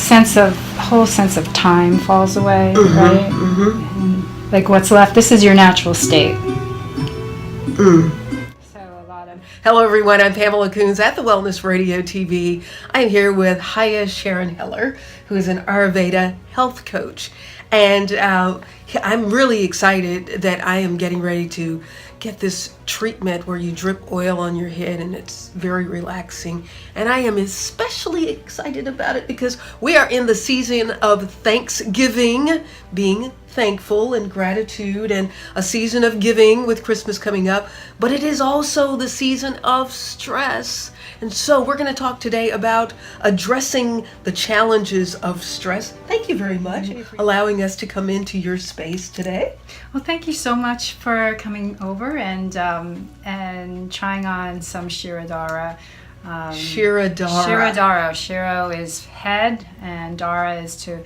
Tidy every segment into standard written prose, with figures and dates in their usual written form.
whole sense of time falls away, Mm-hmm, right? mm-hmm. And like what's left, this is your natural state. Mm. So a lot of Hello, everyone. I'm Pamela Coons at the Wellness Radio TV. I'm here with Haya Sharon Heller, who is an Ayurveda health coach. And I'm really excited that I am getting ready to get this treatment where you drip oil on your head, and it's very relaxing. And I am especially excited about it because we are in the season of Thanksgiving, being thankful and gratitude, and a season of giving with Christmas coming up. But it is also the season of stress. And so we're going to talk today about addressing the challenges of stress. Thank you very much for allowing us to come into your space today. Well, thank you so much for coming over and trying on some Shirodhara. Shirodhara. Shiro is head, and Dara is to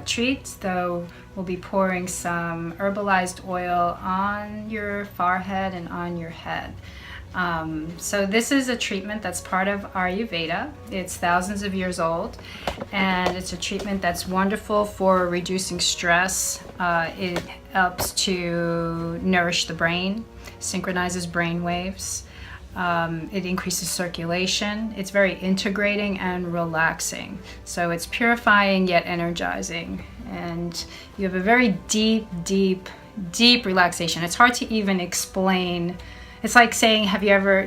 treat. So we'll be pouring some herbalized oil on your forehead and on your head. So this is a treatment that's part of Ayurveda. It's thousands of years old, and it's a treatment that's wonderful for reducing stress. It helps to nourish the brain, synchronizes brain waves. It increases circulation. It's very integrating and relaxing. So it's purifying yet energizing. And you have a very deep, deep, deep relaxation. It's hard to even explain. It's like saying,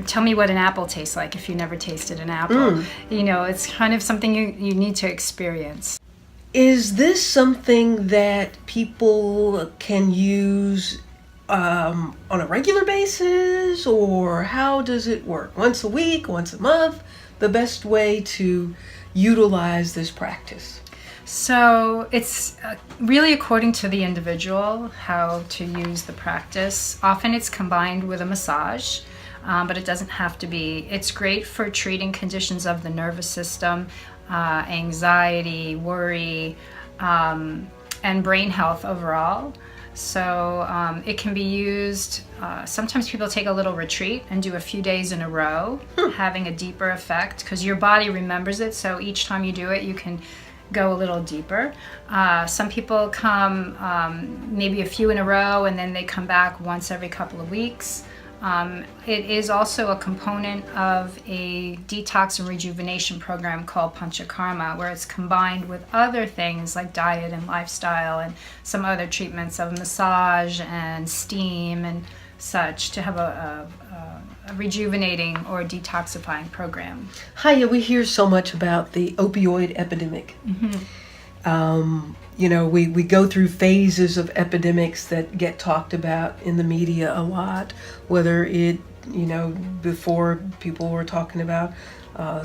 tell me what an apple tastes like if you never tasted an apple. You know, it's kind of something you need to experience. Is this something that people can use on a regular basis, or how does it work? Once a week, once a month? The best way to utilize this practice? So it's really according to the individual how to use the practice. Often it's combined with a massage, but it doesn't have to be. It's great for treating conditions of the nervous system, anxiety, worry, and brain health overall. So it can be used, sometimes people take a little retreat and do a few days in a row, having a deeper effect because your body remembers it. So each time you do it, you can go a little deeper. Some people come maybe a few in a row, and then they come back once every couple of weeks. It is also a component of a detox and rejuvenation program called Panchakarma, where it's combined with other things like diet and lifestyle and some other treatments of massage and steam and such to have a rejuvenating or detoxifying program. Hiya, we hear so much about the opioid epidemic. You know, we go through phases of epidemics that get talked about in the media a lot, whether it, you know, before people were talking about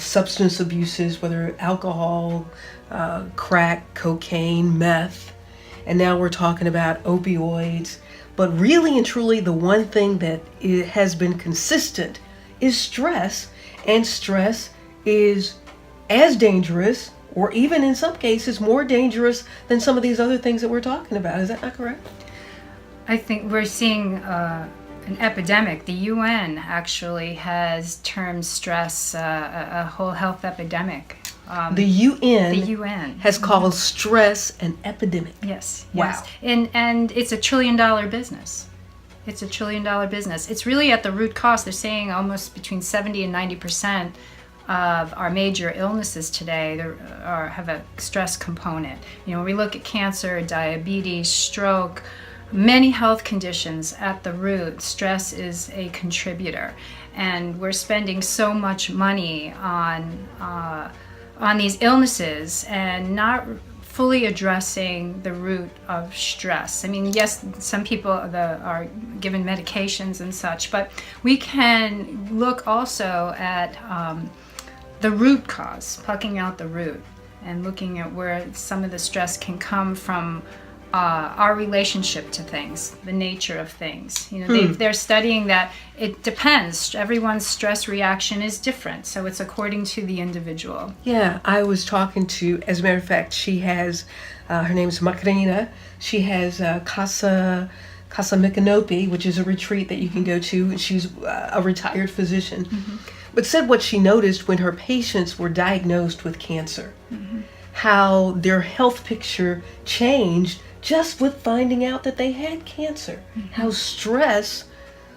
substance abuses, whether alcohol, crack, cocaine, meth, and now we're talking about opioids. But really and truly, the one thing that has been consistent is stress, and stress is as dangerous, or even in some cases more dangerous than some of these other things that we're talking about. Is that not correct? I think we're seeing an epidemic. The UN actually has termed stress a whole health epidemic. The UN has called stress an epidemic. Yes. Wow. And it's $1 trillion business. It's $1 trillion business. It's really at the root cause. They're saying almost between 70 and 90% of our major illnesses today have a stress component. You know, when we look at cancer, diabetes, stroke, many health conditions at the root, stress is a contributor. And we're spending so much money on these illnesses and not fully addressing the root of stress. I mean, yes, some people are given medications and such, but we can look also at the root cause, plucking out the root and looking at where some of the stress can come from. Our relationship to things, the nature of things. You know, they're studying that it depends. Everyone's stress reaction is different, so it's according to the individual. Yeah, I was talking to, as a matter of fact, she has, her name's Macarena. She has Casa Micanopy, which is a retreat that you can go to, and she's a retired physician. But said what she noticed when her patients were diagnosed with cancer. how their health picture changed just with finding out that they had cancer. How stress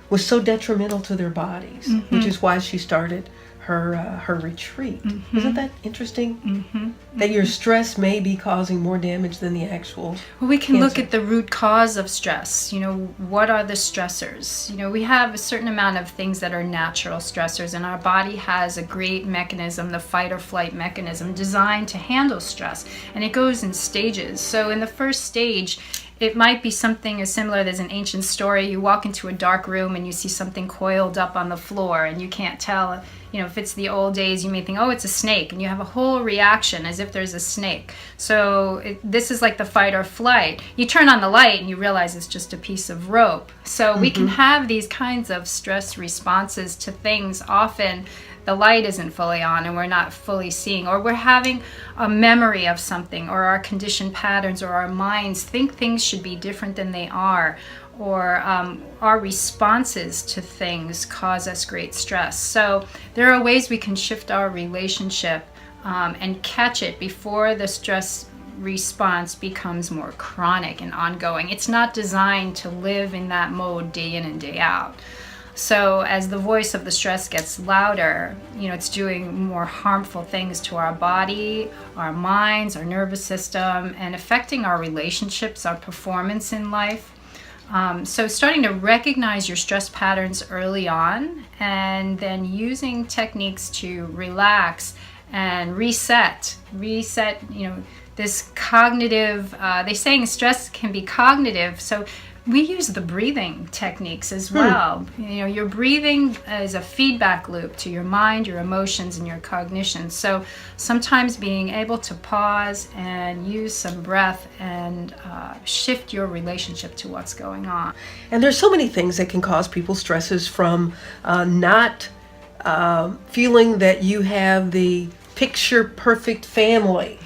was so detrimental to their bodies, which is why she started her retreat. Isn't that interesting? That your stress may be causing more damage than the actual Well, we can look cancer. at the root cause of stress. What are the stressors? We have a certain amount of things that are natural stressors, and our body has a great mechanism, the fight or flight mechanism, designed to handle stress. And it goes in stages. So in the first stage, it might be something as similar. There's an ancient story. You walk into a dark room and you see something coiled up on the floor, and you can't tell. If it's the old days, you may think, oh, it's a snake, and you have a whole reaction as if there's a snake. So this is like the fight or flight. You turn on the light and you realize it's just a piece of rope. So we can have these kinds of stress responses to things. Often the light isn't fully on and we're not fully seeing, or we're having a memory of something, or our conditioned patterns or our minds think things should be different than they are, or our responses to things cause us great stress. So there are ways we can shift our relationship and catch it before the stress response becomes more chronic and ongoing. It's not designed to live in that mode day in and day out. So as the voice of the stress gets louder, it's doing more harmful things to our body, our minds, our nervous system, and affecting our relationships, our performance in life. So starting to recognize your stress patterns early on, and then using techniques to relax and reset, this cognitive, they're saying stress can be cognitive. So we use the breathing techniques as well. Your breathing is a feedback loop to your mind, your emotions, and your cognition. So sometimes being able to pause and use some breath and shift your relationship to what's going on. And there's so many things that can cause people stresses, from not feeling that you have the picture perfect family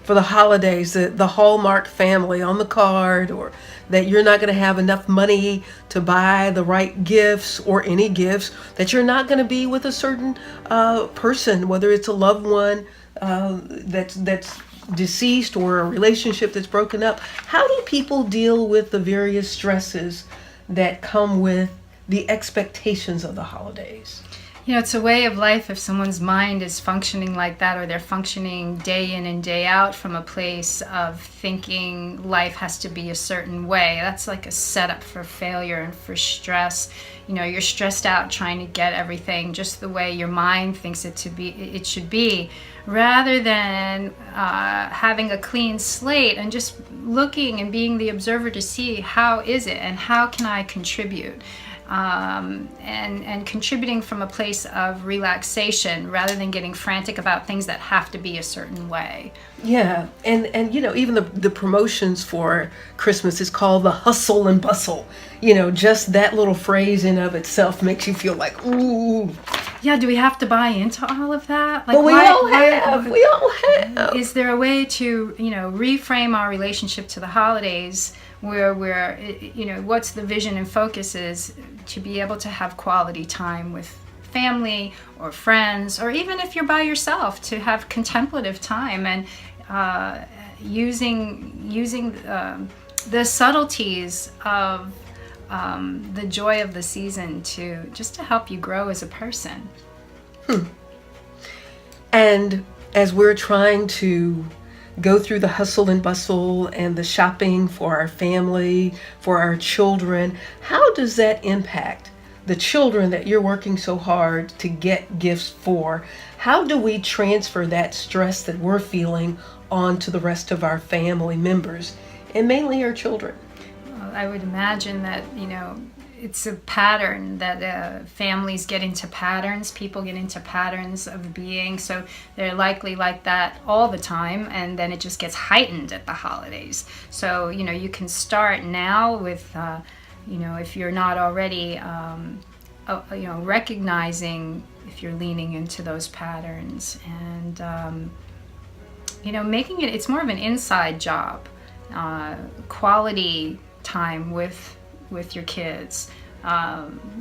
for the holidays, the Hallmark family on the card, or that you're not going to have enough money to buy the right gifts or any gifts, that you're not going to be with a certain person, whether it's a loved one that's deceased or a relationship that's broken up. How do people deal with the various stresses that come with the expectations of the holidays? It's a way of life if someone's mind is functioning like that, or they're functioning day in and day out from a place of thinking life has to be a certain way. That's like a setup for failure and for stress. You're stressed out trying to get everything just the way your mind thinks it should be, rather than having a clean slate and just looking and being the observer to see how is it and how can I contribute. And contributing from a place of relaxation rather than getting frantic about things that have to be a certain way. Yeah, and even the promotions for Christmas is called the hustle and bustle. Just that little phrase in of itself makes you feel like, ooh. Yeah, do we have to buy into all of that? But we all have. Is there a way to, reframe our relationship to the holidays where we're, what's the vision and focus is to be able to have quality time with family or friends, or even if you're by yourself, to have contemplative time and using the subtleties of the joy of the season to help you grow as a person. And as we're trying to go through the hustle and bustle and the shopping for our family, for our children, how does that impact the children that you're working so hard to get gifts for? How do we transfer that stress that we're feeling onto the rest of our family members, and mainly our children? Well, I would imagine that, it's a pattern that families get into patterns, people get into patterns of being, so they're likely like that all the time, and then it just gets heightened at the holidays. So, you can start now with, if you're not already, recognizing if you're leaning into those patterns, and, making it's more of an inside job, quality time with your kids,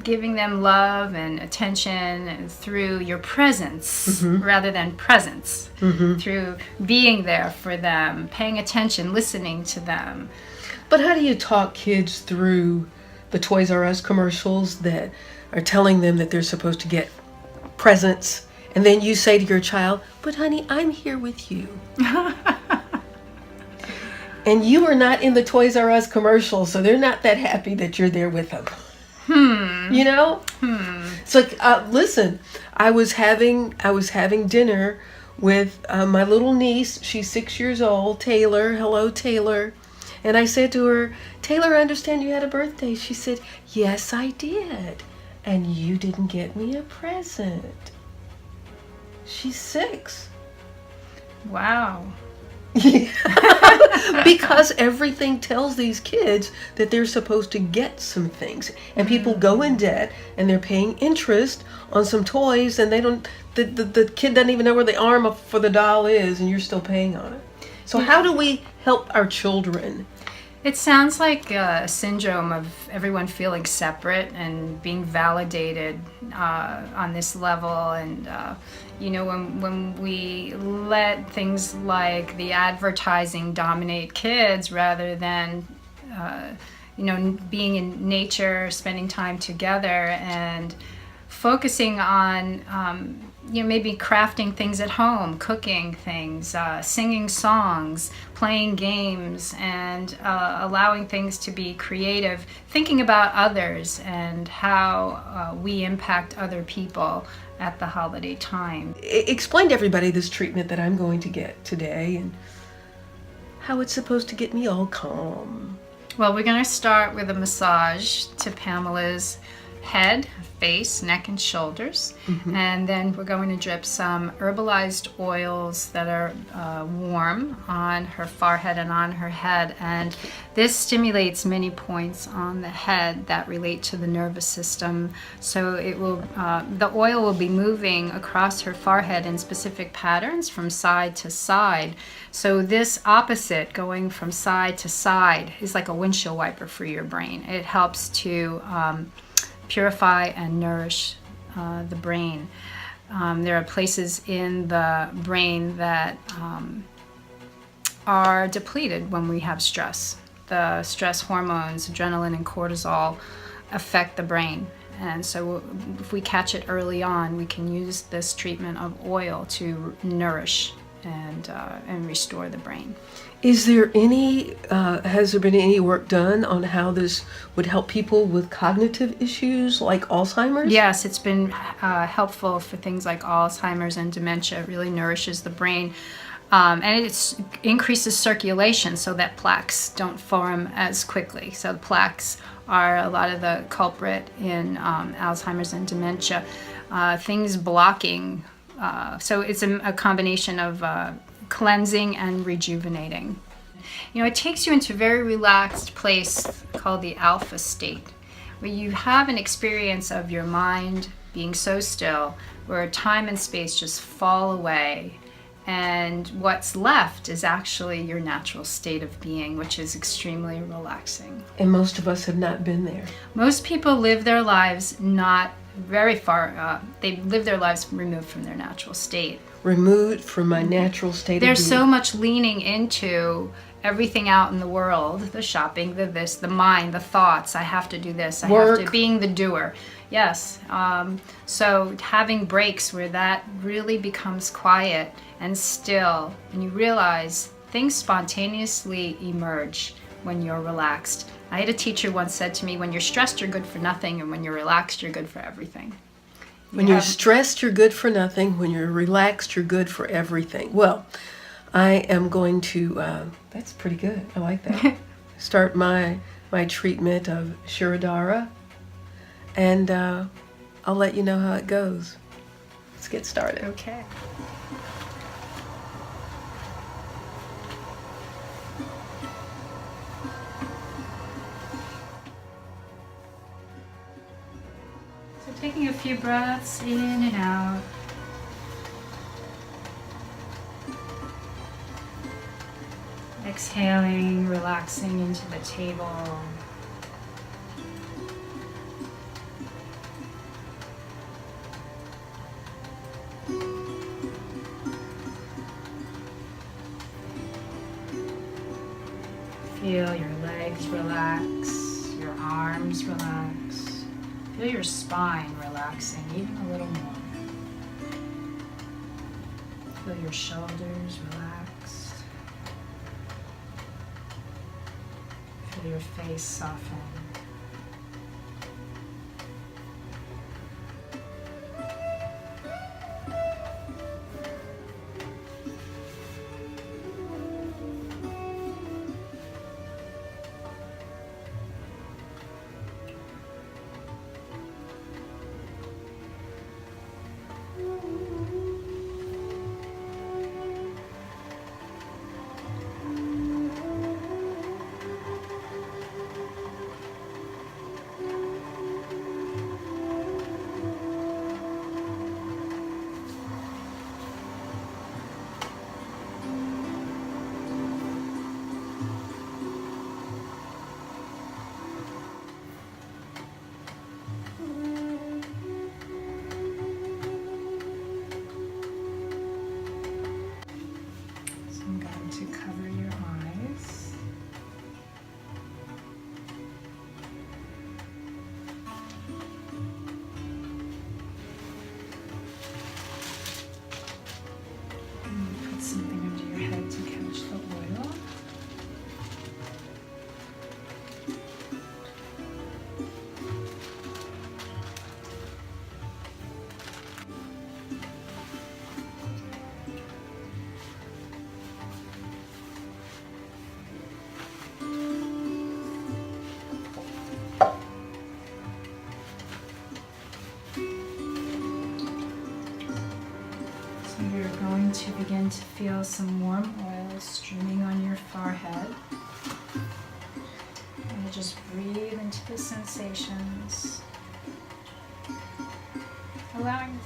giving them love and attention through your presence rather than presence, through being there for them, paying attention, listening to them. But how do you talk kids through the Toys R Us commercials that are telling them that they're supposed to get presents, and then you say to your child, "But honey, I'm here with you." And you are not in the Toys R Us commercial, so they're not that happy that you're there with them. You know? So listen, I was having dinner with my little niece. She's 6 years old, Taylor. Hello, Taylor. And I said to her, "Taylor, I understand you had a birthday." She said, "Yes, I did. And you didn't get me a present." She's 6. Wow. Because everything tells these kids that they're supposed to get some things, and people go in debt and they're paying interest on some toys, and they don't, the kid doesn't even know where the arm for the doll is, and you're still paying on it. So how do we help our children? It sounds like a syndrome of everyone feeling separate and being validated on this level. And, when we let things like the advertising dominate kids rather than, being in nature, spending time together, and focusing on, maybe crafting things at home, cooking things, singing songs, playing games, and allowing things to be creative, thinking about others and how we impact other people at the holiday time. Explain to everybody this treatment that I'm going to get today and how it's supposed to get me all calm. Well, we're going to start with a massage to Pamela's head, face, neck, and shoulders. And then we're going to drip some herbalized oils that are warm on her forehead and on her head. And this stimulates many points on the head that relate to the nervous system. So it will, the oil will be moving across her forehead in specific patterns from side to side. So this opposite, going from side to side, is like a windshield wiper for your brain. It helps to purify and nourish the brain. There are places in the brain that are depleted when we have stress. The stress hormones, adrenaline and cortisol, affect the brain. And so if we catch it early on, we can use this treatment of oil to nourish and restore the brain. Is there has there been any work done on how this would help people with cognitive issues like Alzheimer's? Yes, it's been helpful for things like Alzheimer's and dementia. It really nourishes the brain. And it increases circulation so that plaques don't form as quickly. So the plaques are a lot of the culprit in Alzheimer's and dementia. Things blocking. So it's a combination of cleansing and rejuvenating. It takes you into a very relaxed place called the alpha state, where you have an experience of your mind being so still, where time and space just fall away, and what's left is actually your natural state of being, which is extremely relaxing. And most of us have not been there. Most people live their lives not very far, they live their lives removed from their natural state. Removed from my natural state of being. There's so much leaning into everything out in the world, the shopping, the this, the mind, the thoughts. I have to do this. I Work. have to, being the doer. Yes. So having breaks where that really becomes quiet and still, and you realize things spontaneously emerge when you're relaxed. I had a teacher once said to me, when you're stressed, you're good for nothing, and when you're relaxed, you're good for everything. When you're stressed, you're good for nothing. When you're relaxed, you're good for everything. Well, I am going to, that's pretty good. I like that. Start my treatment of Shirodhara, and I'll let you know how it goes. Let's get started. Okay. Taking a few breaths in and out. Exhaling, relaxing into the table. Feel your legs relax, your arms relax. Feel your spine relaxing even a little more. Feel your shoulders relax. Feel your face soften. I'm going to cover your eyes. And put something under your head to catch the oil. So you're going to begin to feel some warm oil streaming on your forehead. And just breathe into the sensations. Allowing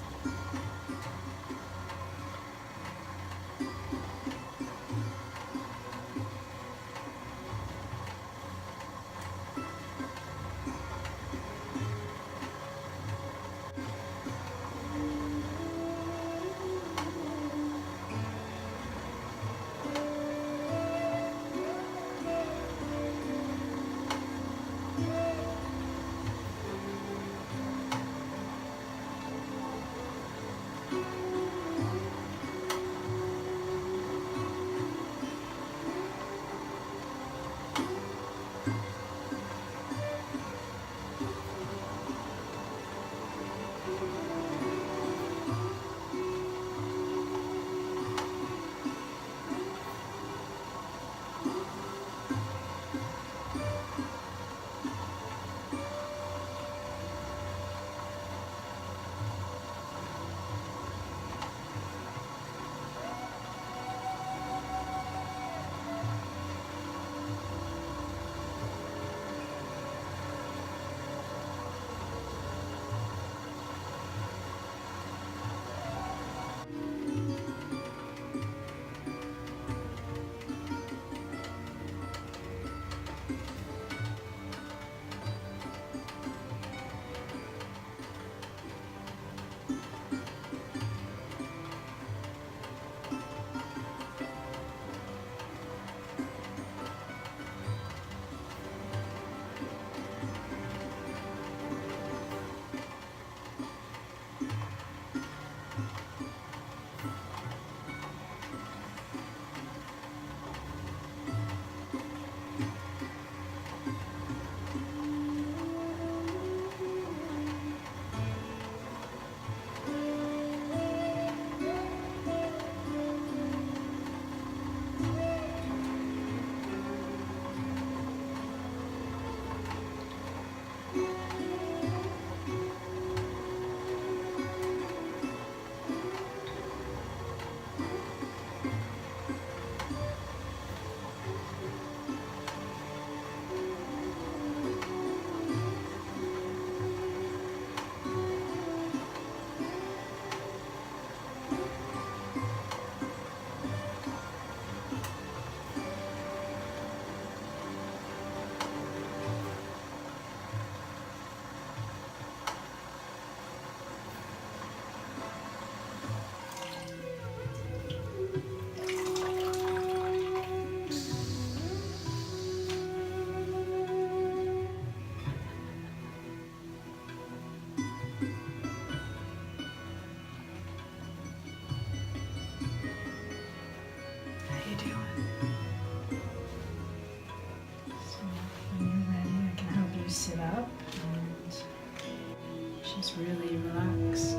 Just really relaxed.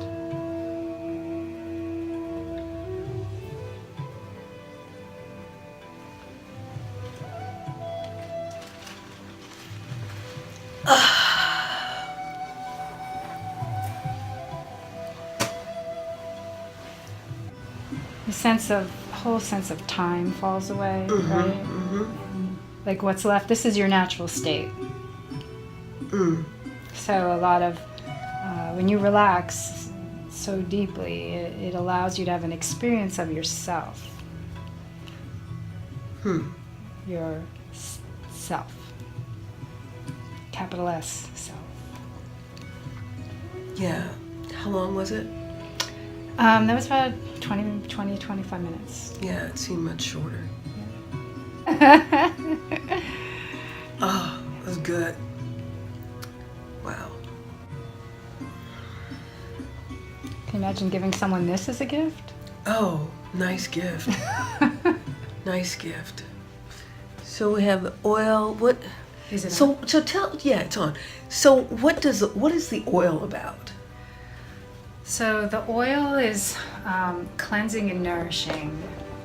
The whole sense of time falls away, right? Like what's left, this is your natural state. So a lot of, when you relax so deeply, it allows you to have an experience of yourself. Your self. Capital S, self. Yeah. How long was it? That was about 25 minutes. Yeah, it seemed much shorter. Oh, that was good. Wow. Can you imagine giving someone this as a gift? Oh, nice gift. Nice gift. So we have the oil. What? Is it So tell. Yeah, it's on. So what is the oil about? So the oil is cleansing and nourishing.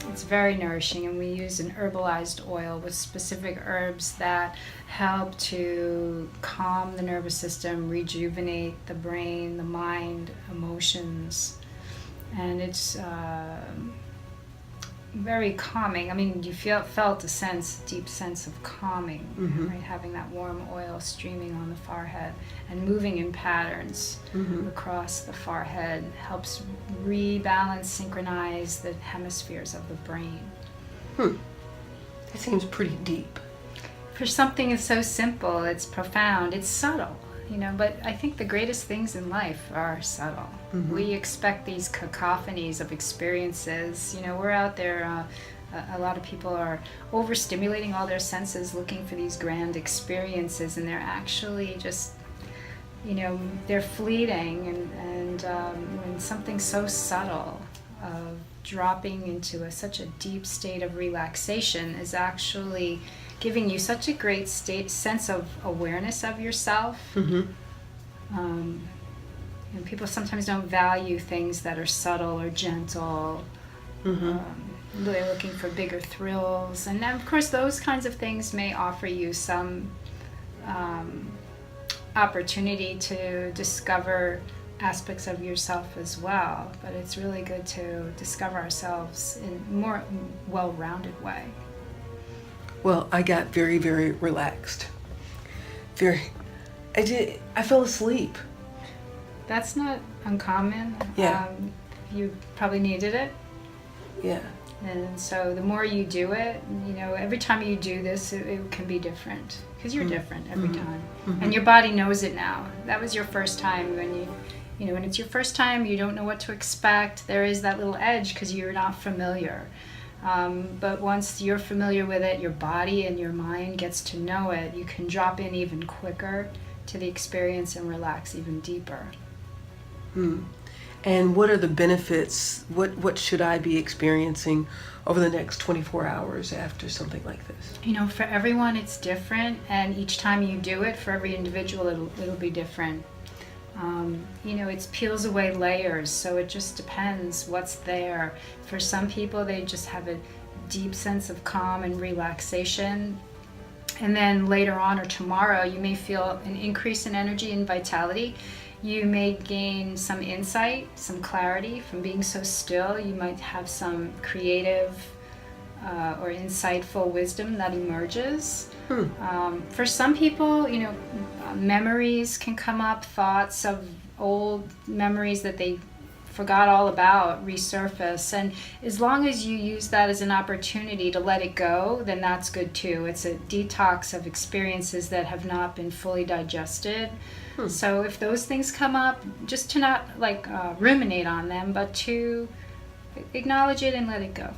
It's very nourishing, and we use an herbalized oil with specific herbs that help to calm the nervous system, rejuvenate the brain, the mind, emotions, and it's very calming. I mean, you felt a deep sense of calming, right? Having that warm oil streaming on the forehead and moving in patterns across the forehead helps rebalance, synchronize the hemispheres of the brain. That seems pretty deep. For something that's so simple, it's profound, it's subtle, but I think the greatest things in life are subtle. We expect these cacophonies of experiences. We're out there, a lot of people are overstimulating all their senses looking for these grand experiences, and they're actually just, they're fleeting, and when something so subtle of dropping into such a deep state of relaxation is actually giving you such a great sense of awareness of yourself. And people sometimes don't value things that are subtle or gentle. They're looking for bigger thrills, and of course those kinds of things may offer you some opportunity to discover aspects of yourself as well, but it's really good to discover ourselves in a more well-rounded way. Well, I got very, very relaxed. I fell asleep. That's not uncommon. Yeah. You probably needed it. Yeah. And so the more you do it, every time you do this, it can be different. Because you're different every time. And your body knows it now. That was your first time when when it's your first time, you don't know what to expect. There is that little edge because you're not familiar. But once you're familiar with it, your body and your mind gets to know it, you can drop in even quicker to the experience and relax even deeper. And what are the benefits? What should I be experiencing over the next 24 hours after something like this? For everyone it's different, and each time you do it, for every individual it'll be different. It peels away layers, so it just depends what's there. For some people, they just have a deep sense of calm and relaxation, and then later on or tomorrow you may feel an increase in energy and vitality. You may gain some insight, some clarity from being so still. You might have some creative or insightful wisdom that emerges. For some people, memories can come up, thoughts of old memories that they forgot all about resurface, and as long as you use that as an opportunity to let it go, then that's good too. It's a detox of experiences that have not been fully digested. So if those things come up, just to not ruminate on them, but to acknowledge it and let it go.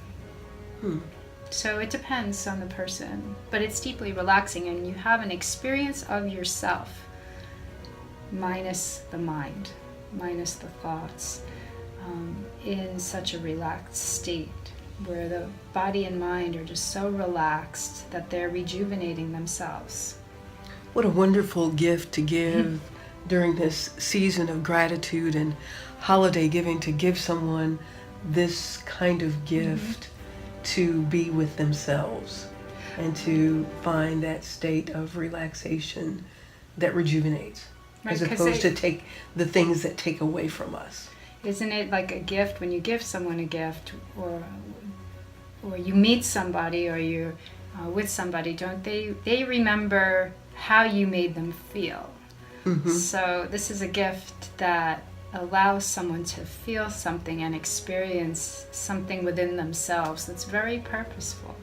So it depends on the person, but it's deeply relaxing, and you have an experience of yourself minus the mind, minus the thoughts, in such a relaxed state where the body and mind are just so relaxed that they're rejuvenating themselves. What a wonderful gift to give during this season of gratitude and holiday giving to give someone this kind of gift to be with themselves and to find that state of relaxation that rejuvenates, Right, as 'cause opposed to take the things that take away from us. Isn't it like a gift when you give someone a gift, or you meet somebody, or you're with somebody? Don't they remember how you made them feel? So this is a gift that allows someone to feel something and experience something within themselves that's very purposeful.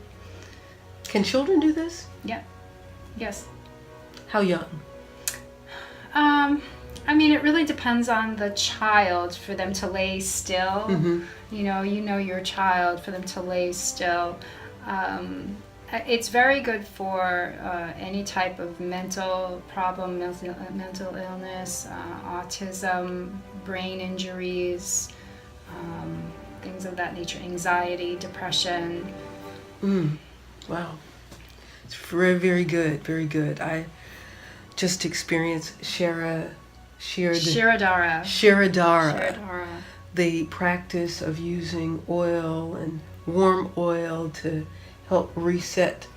Can children do this? Yeah. Yes. How young? I mean, it really depends on the child for them to lay still. You know your child, for them to lay still. It's very good for any type of mental problem, mental illness, autism, brain injuries, things of that nature, anxiety, depression. Wow. It's very, very good, very good. I just experienced Shirodhara. Shirodhara, the practice of using oil and warm oil to help reset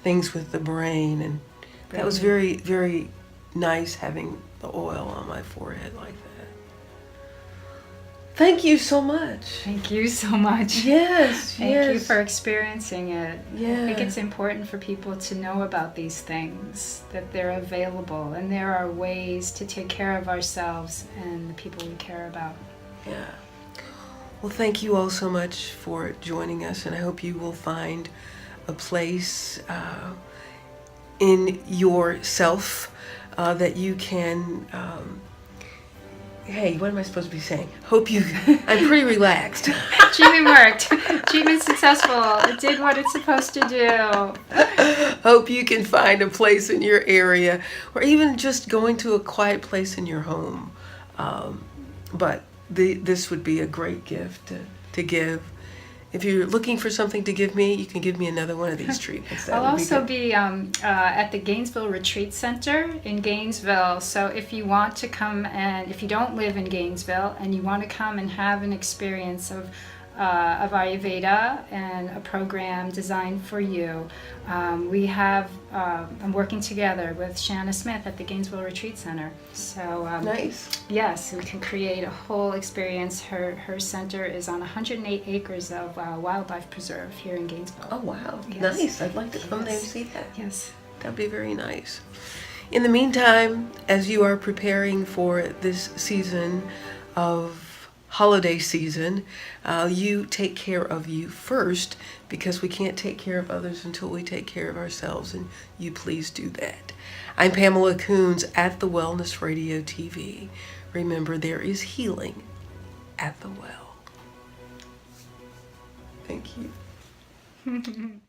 things with the brain, and that was very, very nice, having the oil on my forehead like that. Thank you so much. Thank you so much. Yes, Thank you for experiencing it. Yeah. I think it's important for people to know about these things, that they're available, and there are ways to take care of ourselves and the people we care about. Yeah. Well, thank you all so much for joining us, and I hope you will find a place in yourself that you can. Hey, what am I supposed to be saying? Hope you. I'm pretty relaxed. Treatment worked. Treatment successful. It did what it's supposed to do. Hope you can find a place in your area, or even just going to a quiet place in your home. But this would be a great gift to give. If you're looking for something to give me, you can give me another one of these treatments. I'll also be at the Gainesville Retreat Center in Gainesville. So if you want to come, and if you don't live in Gainesville and you want to come and have an experience of Ayurveda and a program designed for you, I'm working together with Shanna Smith at the Gainesville Retreat Center. So nice. Yes, we can create a whole experience. Her center is on 108 acres of wildlife preserve here in Gainesville. Oh wow, Yes. nice. I'd like to come there and see that. Yes. That'd be very nice. In the meantime, as you are preparing for this season of holiday season, you take care of you first, because we can't take care of others until we take care of ourselves, and you please do that. I'm Pamela Coons at the Wellness Radio TV. Remember, there is healing at the well. Thank you.